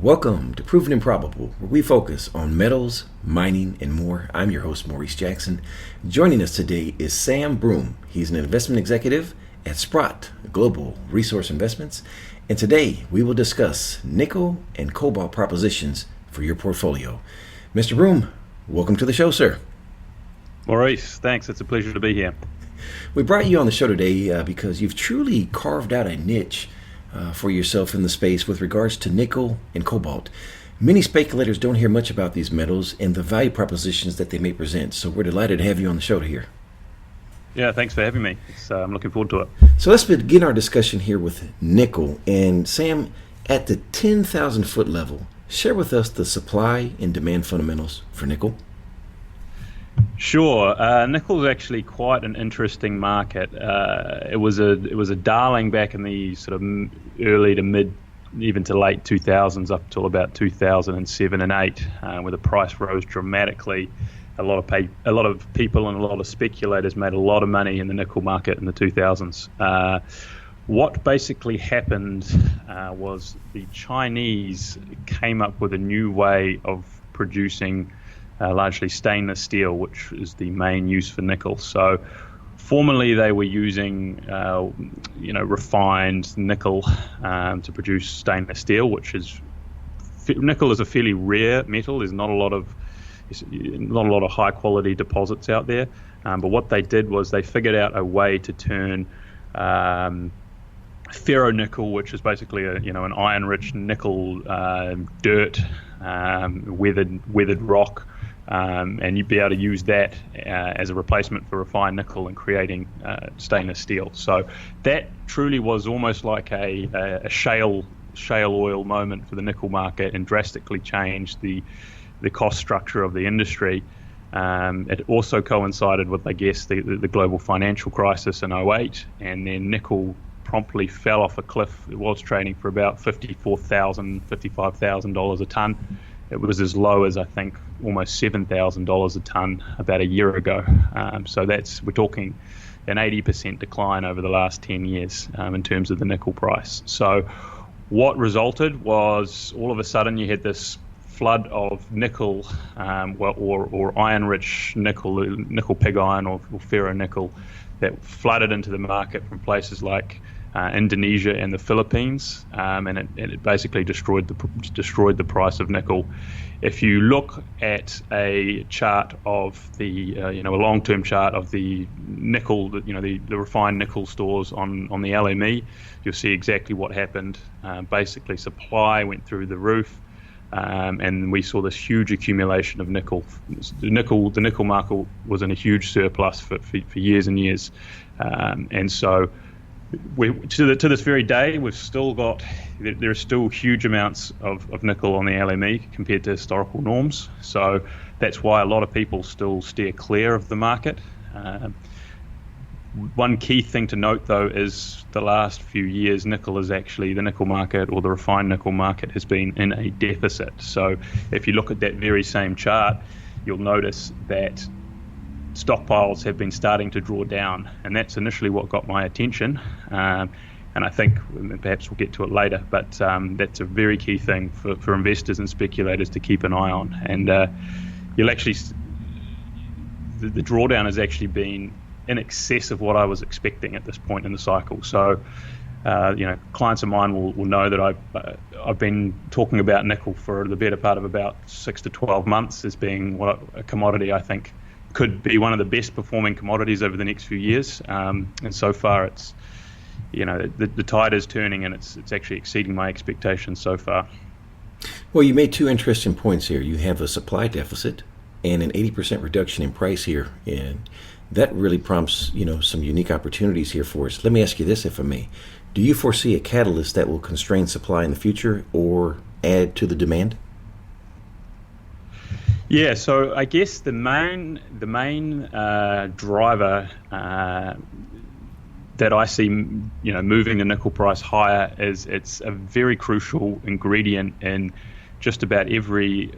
Welcome to Proven and Probable, where we focus on metals, mining, and more. I'm your host, Maurice Jackson. Joining us today is Sam BROOM. He's an investment executive at Sprott Global Resource Investments. And today we will discuss nickel and cobalt propositions for your portfolio. Mr. BROOM, welcome to the show, sir. Maurice, thanks. It's a pleasure to be here. We brought you on the show today because you've truly carved out a niche for yourself in the space with regards to nickel and cobalt. Many speculators don't hear much about these metals and the value propositions that they may present. So we're delighted to have you on the show here. Yeah, thanks for having me. I'm looking forward to it. So let's begin our discussion here with nickel. And Sam, at the 10,000 foot level, share with us the supply and demand fundamentals for nickel. Sure. Nickel is actually quite an interesting market. It was a darling back in the sort of early to mid, even to late 2000s, up till about 2007 and 8, where the price rose dramatically. A lot of people and a lot of speculators made a lot of money in the nickel market in the 2000s. What basically happened was the Chinese came up with a new way of producing largely stainless steel, which is the main use for nickel. So formerly they were using refined nickel to produce stainless steel, which is nickel is a fairly rare metal. There's not a lot of high quality deposits out there. But what they did was they figured out a way to turn ferronickel, which is basically an iron-rich nickel dirt, weathered rock, and you'd be able to use that as a replacement for refined nickel and creating stainless steel. So that truly was almost like a shale oil moment for the nickel market and drastically changed the cost structure of the industry. It also coincided with, I guess, the global financial crisis in '08, and then nickel promptly fell off a cliff. It was trading for about $55,000 a ton. It was as low as, I think, almost $7,000 a ton about a year ago. So we're talking an 80% decline over the last 10 years in terms of the nickel price. So what resulted was all of a sudden you had this flood of nickel or iron-rich nickel pig iron or ferronickel that flooded into the market from places like Indonesia and the Philippines, and it basically destroyed the price of nickel. If you look at a chart of a long-term chart of the nickel, the refined nickel stores on the LME, you'll see exactly what happened. Basically, supply went through the roof. And we saw this huge accumulation of nickel. The nickel market was in a huge surplus for years and years, and so to this very day, there are still huge amounts of nickel on the LME compared to historical norms. So that's why a lot of people still steer clear of the market. One key thing to note, though, is the last few years, the nickel market or the refined nickel market has been in a deficit. So if you look at that very same chart, you'll notice that stockpiles have been starting to draw down, and that's initially what got my attention. And I think perhaps we'll get to it later, but that's a very key thing for investors and speculators to keep an eye on. And you'll actually the drawdown has actually been in excess of what I was expecting at this point in the cycle. So, clients of mine will know that I've been talking about nickel for the better part of about 6 to 12 months as being a commodity I think could be one of the best performing commodities over the next few years. And so far, it's the tide is turning, and it's actually exceeding my expectations so far. Well, you made two interesting points here. You have a supply deficit and an 80% reduction in price here, and that really prompts, some unique opportunities here for us. Let me ask you this, if I may. Do you foresee a catalyst that will constrain supply in the future or add to the demand? Yeah, so I guess the main driver that I see, moving the nickel price higher is it's a very crucial ingredient in just about every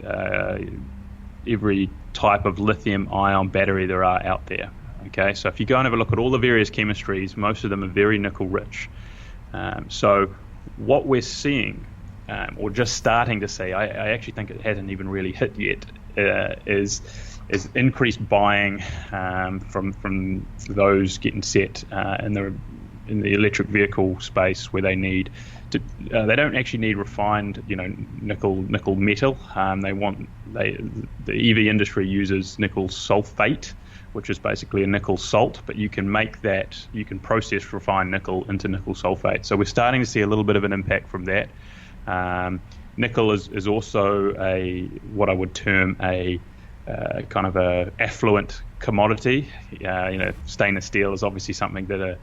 type of lithium-ion battery there are out there. Okay, so if you go and have a look at all the various chemistries, most of them are very nickel-rich. So what we're seeing or just starting to see, I actually think it hasn't even really hit yet, is increased buying from those getting set in the electric vehicle space, where they need to, they don't actually need refined, nickel metal. The EV industry uses nickel sulfate, which is basically a nickel salt, but you can process refined nickel into nickel sulfate. So we're starting to see a little bit of an impact from that. Nickel is also what I would term a kind of a affluent commodity. Stainless steel is obviously something that a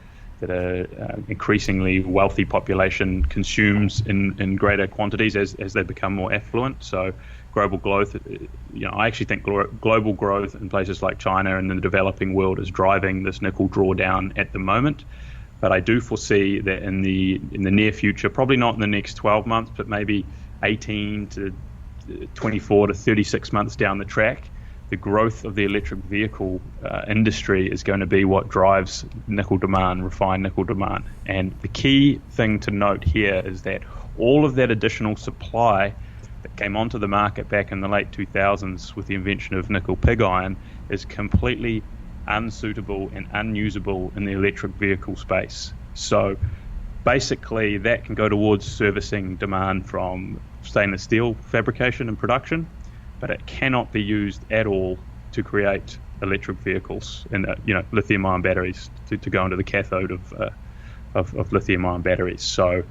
increasingly wealthy population consumes in greater quantities as they become more affluent. So global growth, I actually think global growth in places like China and the developing world is driving this nickel drawdown at the moment. But I do foresee that in the near future, probably not in the next 12 months, but maybe 18 to 24 to 36 months down the track, the growth of the electric vehicle industry is going to be what drives nickel demand, refined nickel demand. And the key thing to note here is that all of that additional supply that came onto the market back in the late 2000s with the invention of nickel pig iron is completely unsuitable and unusable in the electric vehicle space. So basically that can go towards servicing demand from stainless steel fabrication and production, but it cannot be used at all to create electric vehicles and lithium ion batteries to go into the cathode of lithium ion batteries. So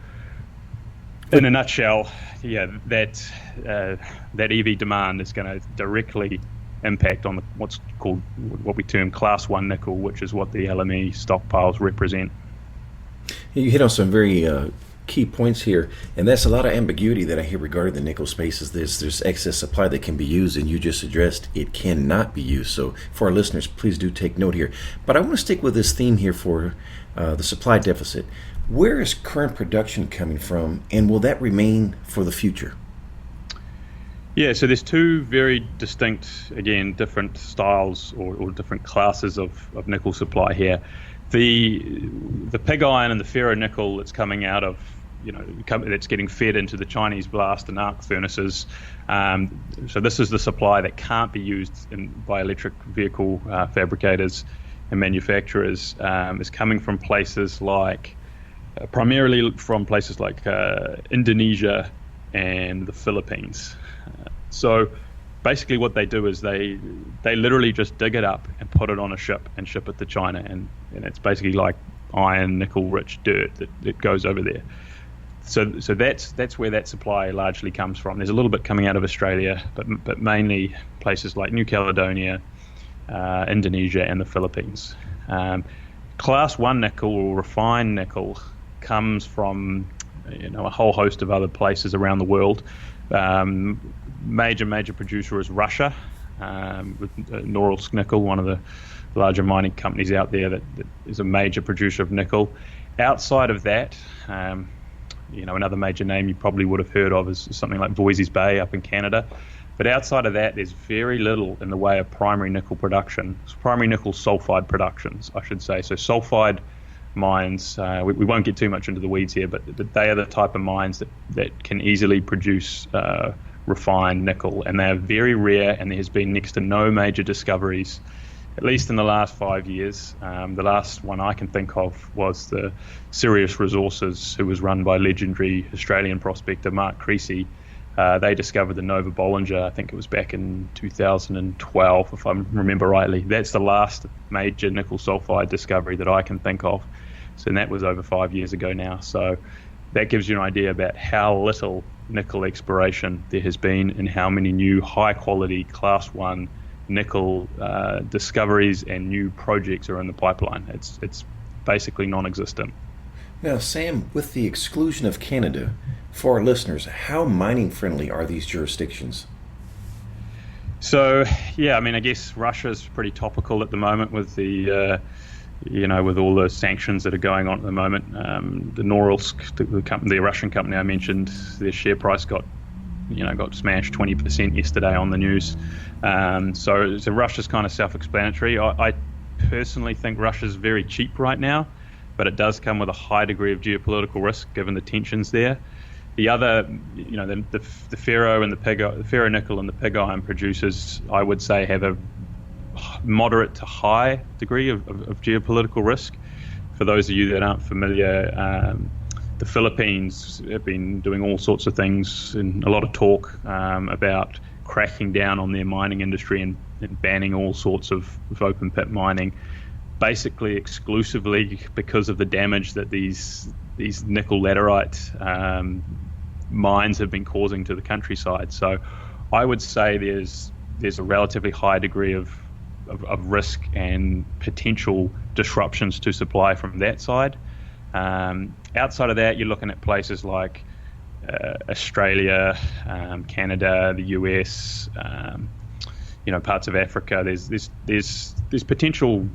in a nutshell, that EV demand is going to directly impact on what we term class 1 nickel, which is what the LME stockpiles represent. You hit on some very key points here, and that's a lot of ambiguity that I hear regarding the nickel spaces. There's excess supply that can be used, and you just addressed it cannot be used. So for our listeners, please do take note here. But I want to stick with this theme here for the supply deficit. Where is current production coming from, and will that remain for the future? Yeah, so there's two very distinct, again, different styles or different classes of nickel supply here. The pig iron and the ferronickel that's coming out of, that's getting fed into the Chinese blast and arc furnaces. So this is the supply that can't be used by electric vehicle fabricators and manufacturers. Is coming from places like, primarily from places like Indonesia and the Philippines. So basically what they do is they literally just dig it up and put it on a ship and ship it to China, and it's basically like iron, nickel rich dirt that goes over there. So that's where that supply largely comes from. There's a little bit coming out of Australia, but mainly places like New Caledonia, Indonesia and the Philippines. Class 1 nickel or refined nickel comes from a whole host of other places around the world. Major producer is Russia, with Norilsk Nickel, one of the larger mining companies out there that is a major producer of nickel. Outside of that, another major name you probably would have heard of is something like Voisey's Bay up in Canada. But outside of that, there's very little in the way of primary nickel production, primary nickel sulfide productions, I should say. So sulfide mines, we won't get too much into the weeds here, but they are the type of mines that can easily produce refined nickel, and they are very rare, and there has been next to no major discoveries, at least in the last 5 years. The last one I can think of was the Sirius Resources, who was run by legendary Australian prospector Mark Creasy. They discovered the Nova Bollinger, I think it was back in 2012, if I remember rightly. That's the last major nickel sulfide discovery that I can think of. So that was over 5 years ago now. So that gives you an idea about how little nickel exploration there has been and how many new high-quality Class 1 nickel discoveries and new projects are in the pipeline. It's basically non-existent. Now, Sam, with the exclusion of Canada, for our listeners, how mining-friendly are these jurisdictions? So, I guess Russia's pretty topical at the moment with the with all the sanctions that are going on at the moment. The Norilsk, the Russian company I mentioned, their share price got smashed 20% yesterday on the news. So Russia's kind of self-explanatory. I personally think Russia's very cheap right now, but it does come with a high degree of geopolitical risk given the tensions there. The other, the ferro and the ferronickel and the pig iron producers, I would say, have a moderate to high degree of geopolitical risk. For those of you that aren't familiar, the Philippines have been doing all sorts of things and a lot of talk about cracking down on their mining industry and banning all sorts of open pit mining, basically exclusively because of the damage that these nickel laterite mines have been causing to the countryside. So I would say there's a relatively high degree of risk and potential disruptions to supply from that side. Outside of that, you're looking at places like Australia, Canada, the US, parts of Africa. There's potential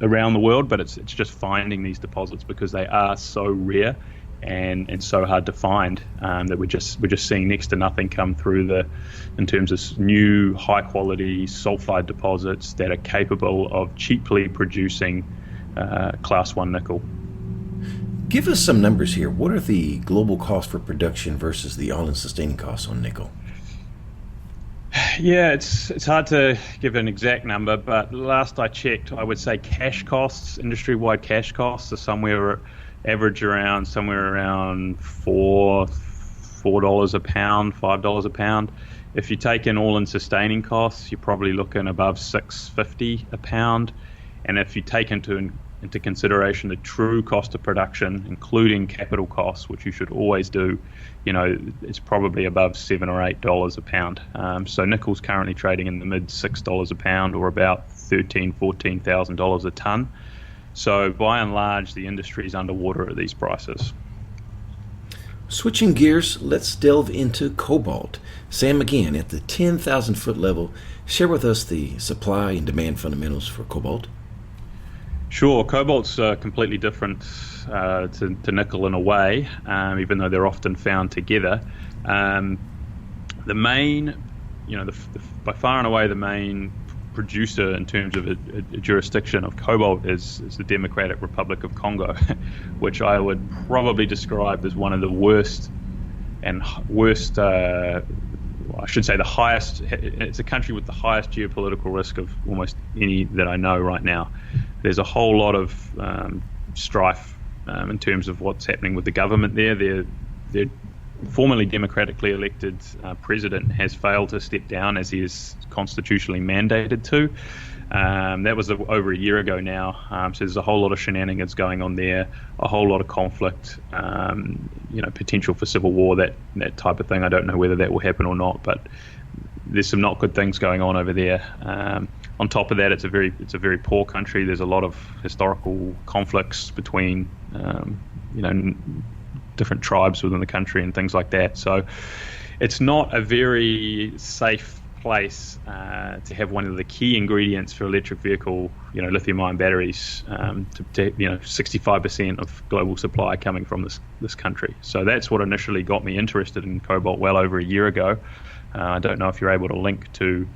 around the world, but it's just finding these deposits because they are so rare and so hard to find that we're just seeing next to nothing come through in terms of new high quality sulfide deposits that are capable of cheaply producing class 1 nickel. Give us some numbers here. What are the global costs for production versus the all-in sustaining costs on nickel? Yeah, it's hard to give an exact number, but last I checked, I would say cash costs, industry-wide cash costs, are average around somewhere around $4 a pound, $5 a pound. If you take in all-in sustaining costs, you're probably looking above $6.50 a pound. And if you take into consideration the true cost of production, including capital costs, which you should always do, it's probably above $7 or $8 a pound. So nickel's currently trading in the mid $6 a pound, or about $14,000 a ton. So by and large, the industry is underwater at these prices. Switching gears, let's delve into cobalt. Sam, again, at the 10,000 foot level, share with us the supply and demand fundamentals for cobalt. Sure, cobalt's completely different to nickel in a way, even though they're often found together. The main, by far and away the main producer in terms of a jurisdiction of cobalt is the Democratic Republic of Congo, which I would probably describe as one of the worst, I should say the highest. It's a country with the highest geopolitical risk of almost any that I know right now. There's a whole lot of strife in terms of what's happening with the government there. Their formerly democratically elected president has failed to step down as he is constitutionally mandated to. That was over a year ago now. So there's a whole lot of shenanigans going on there, a whole lot of conflict, potential for civil war, that type of thing. I don't know whether that will happen or not, but there's some not good things going on over there. On top of that, it's a very poor country. There's a lot of historical conflicts between different tribes within the country and things like that. So it's not a very safe place to have one of the key ingredients for electric vehicle, lithium-ion batteries, to 65% of global supply coming from this country. So that's what initially got me interested in cobalt well over a year ago. I don't know if you're able to link to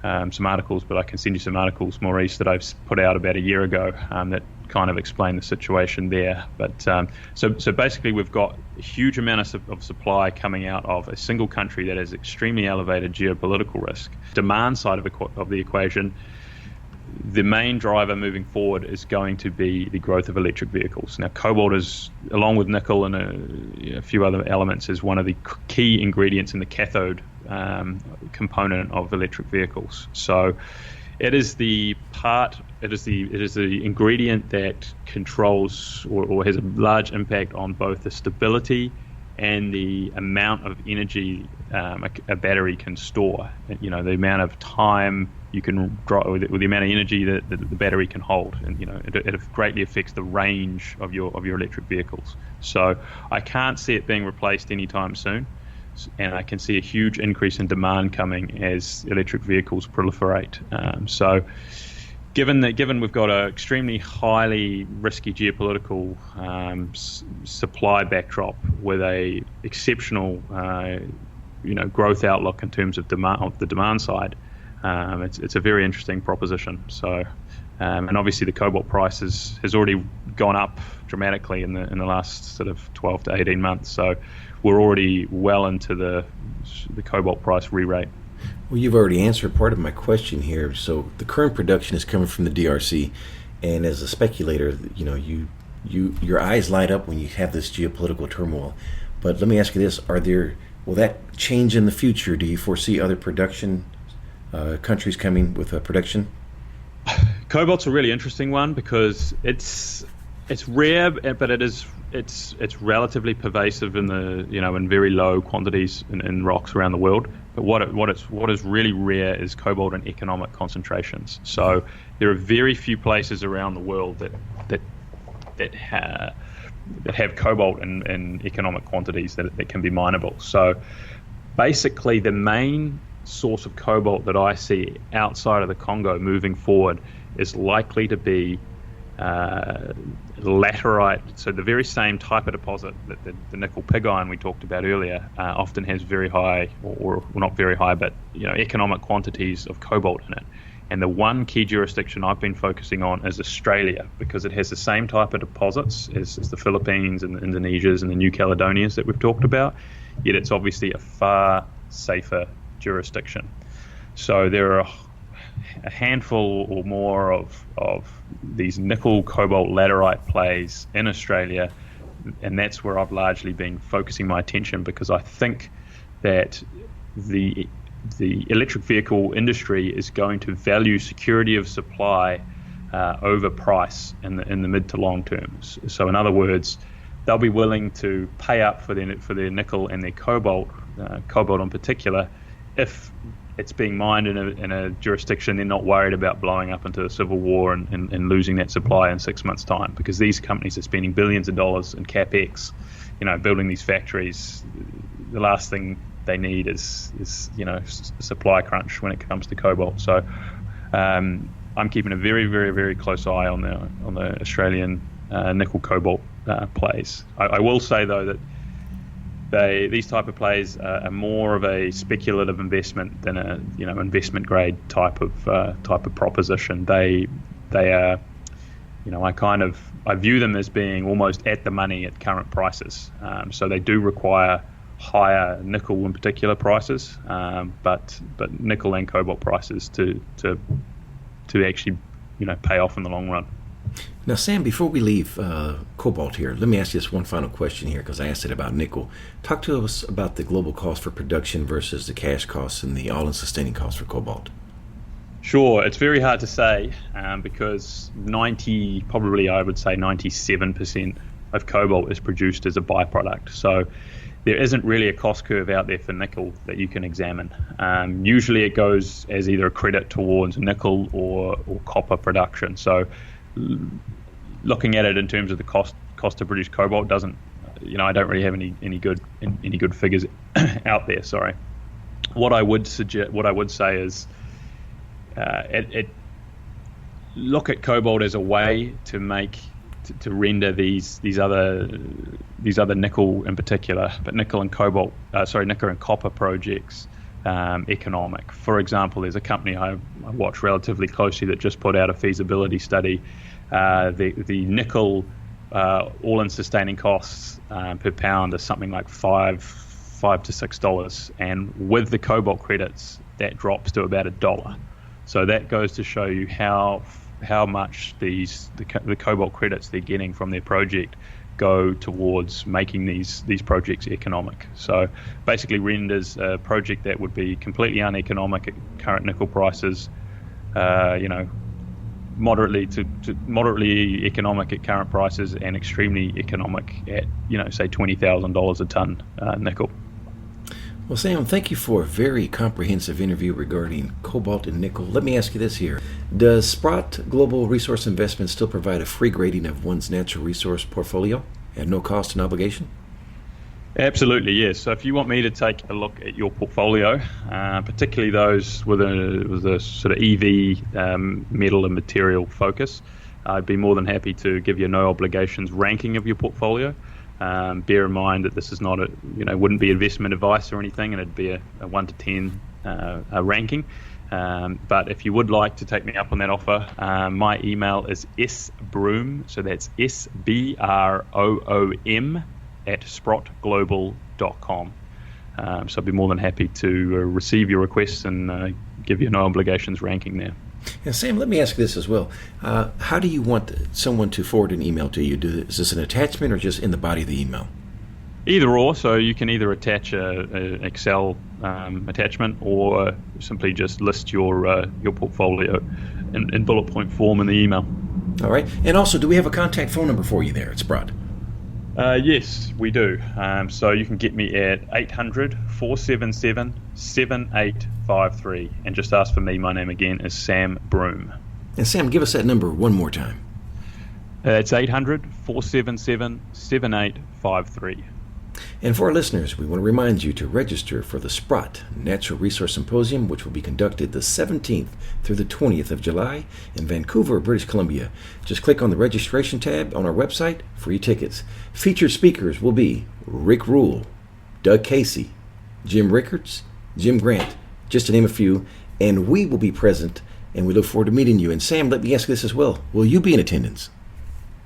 some articles, but I can send you some articles, Maurice, that I've put out about a year ago that kind of explain the situation there. But so basically we've got a huge amount of supply coming out of a single country that has extremely elevated geopolitical risk. Demand side of the equation, the main driver moving forward is going to be the growth of electric vehicles. Now, cobalt is, along with nickel and a few other elements, is one of the key ingredients in the cathode component of electric vehicles. So it is the ingredient that controls or has a large impact on both the stability and the amount of energy a battery can store. The amount of time you can draw, or the amount of energy that the battery can hold, and it greatly affects the range of your electric vehicles. So I can't see it being replaced anytime soon, and I can see a huge increase in demand coming as electric vehicles proliferate. So given we've got an extremely highly risky geopolitical supply backdrop with a exceptional growth outlook in terms of demand on the demand side, it's a very interesting proposition. So and obviously the cobalt price has already gone up dramatically in the last sort of 12 to 18 months. So we're already well into the cobalt price re-rate. Well, you've already answered part of my question here. So the current production is coming from the DRC, and as a speculator, your eyes light up when you have this geopolitical turmoil. But let me ask you this: will that change in the future? Do you foresee other production countries coming with a production? Cobalt's a really interesting one because it's rare, but it's relatively pervasive in very low quantities in rocks around the world. But what is really rare is cobalt in economic concentrations. So there are very few places around the world that have cobalt in economic quantities that can be mineable. So basically, the main source of cobalt that I see outside of the Congo moving forward is likely to be laterite. So the very same type of deposit that the nickel pig iron we talked about earlier often has very high, or not very high, but economic quantities of cobalt in it. And the one key jurisdiction I've been focusing on is Australia, because it has the same type of deposits as the Philippines and the Indonesias and the New Caledonias that we've talked about, yet it's obviously a far safer jurisdiction. So there are a handful or more of these nickel cobalt laterite plays in Australia, and that's where I've largely been focusing my attention, because I think that the electric vehicle industry is going to value security of supply over price in the mid to long term. So in other words, they'll be willing to pay up for their nickel and their cobalt in particular, if it's being mined in a jurisdiction they're not worried about blowing up into a civil war and losing that supply in 6 months' time. Because these companies are spending billions of dollars in capex, building these factories. The last thing they need is supply crunch when it comes to cobalt. So I'm keeping a very, very, very close eye on the Australian nickel cobalt plays. I will say though that these type of plays are more of a speculative investment than a investment grade type of proposition. They are, I view them as being almost at the money at current prices. So they do require higher nickel in particular prices, but nickel and cobalt prices to actually pay off in the long run. Now, Sam, before we leave cobalt here, let me ask you this one final question here, because I asked it about nickel. Talk to us about the global cost for production versus the cash costs and the all-in sustaining cost for cobalt. Sure, it's very hard to say because probably I would say 97% of cobalt is produced as a byproduct. So there isn't really a cost curve out there for nickel that you can examine. Usually it goes as either a credit towards nickel or copper production. So looking at it in terms of the cost to produce cobalt doesn't, I don't really have any good figures out there. Sorry. What I would say is, look at cobalt as a way to render these other nickel in particular, but nickel and copper projects economic. For example, there's a company I watch relatively closely that just put out a feasibility study. The nickel all-in sustaining costs per pound is something like $5 to $6, and with the cobalt credits that drops to about $1. So that goes to show you how much the cobalt credits they're getting from their project go towards making these projects economic. So basically renders a project that would be completely uneconomic at current nickel prices, moderately economic at current prices, and extremely economic at say $20,000 a ton nickel. Well, Sam, thank you for a very comprehensive interview regarding cobalt and nickel. Let me ask you this here. Does Sprott Global Resource Investment still provide a free grading of one's natural resource portfolio at no cost and obligation? Absolutely, yes. So if you want me to take a look at your portfolio, particularly those with a sort of EV metal and material focus, I'd be more than happy to give you a no obligations ranking of your portfolio. Bear in mind that this is not wouldn't be investment advice or anything, and it'd be a 1 to 10 ranking. But if you would like to take me up on that offer, my email is sbroom, so that's SBROOM at sprotglobal.com. So I'd be more than happy to receive your requests and give you no obligations ranking there. And Sam, let me ask this as well. How do you want someone to forward an email to you? Is this an attachment or just in the body of the email? Either or, so you can either attach a Excel attachment or simply just list your portfolio in bullet point form in the email. All right. And also, do we have a contact phone number for you there at Sprott? Yes, we do. So you can get me at 800-477-7853 and just ask for me. My name again is Sam Broom. And Sam, give us that number one more time. It's 800-477-7853. And for our listeners, we want to remind you to register for the Sprott Natural Resource Symposium, which will be conducted the 17th through the 20th of July in Vancouver, British Columbia. Just click on the registration tab on our website for your tickets. Featured speakers will be Rick Rule, Doug Casey, Jim Rickards, Jim Grant, just to name a few, and we will be present, and we look forward to meeting you. And Sam, let me ask this as well. Will you be in attendance?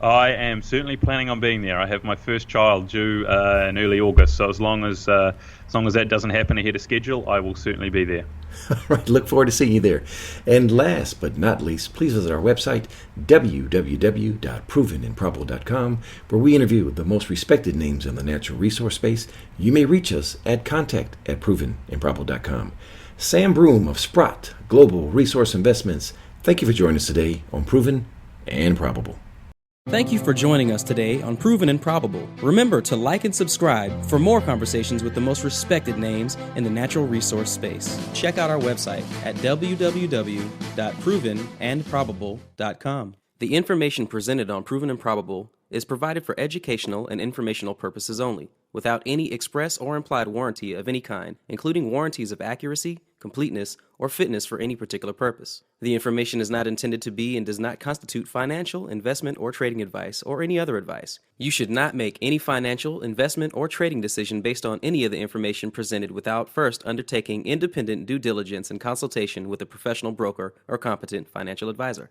I am certainly planning on being there. I have my first child due in early August, so as long as that doesn't happen ahead of schedule, I will certainly be there. All right, look forward to seeing you there. And last but not least, please visit our website, www.provenandprobable.com, where we interview the most respected names in the natural resource space. You may reach us at contact@provenandprobable.com. Sam Broom of Sprott Global Resource Investments, thank you for joining us today on Proven and Probable. Thank you for joining us today on Proven and Probable. Remember to like and subscribe for more conversations with the most respected names in the natural resource space. Check out our website at www.provenandprobable.com. The information presented on Proven and Probable is provided for educational and informational purposes only, without any express or implied warranty of any kind, including warranties of accuracy, completeness, or fitness for any particular purpose. The information is not intended to be and does not constitute financial, investment, or trading advice, or any other advice. You should not make any financial, investment, or trading decision based on any of the information presented without first undertaking independent due diligence and consultation with a professional broker or competent financial advisor.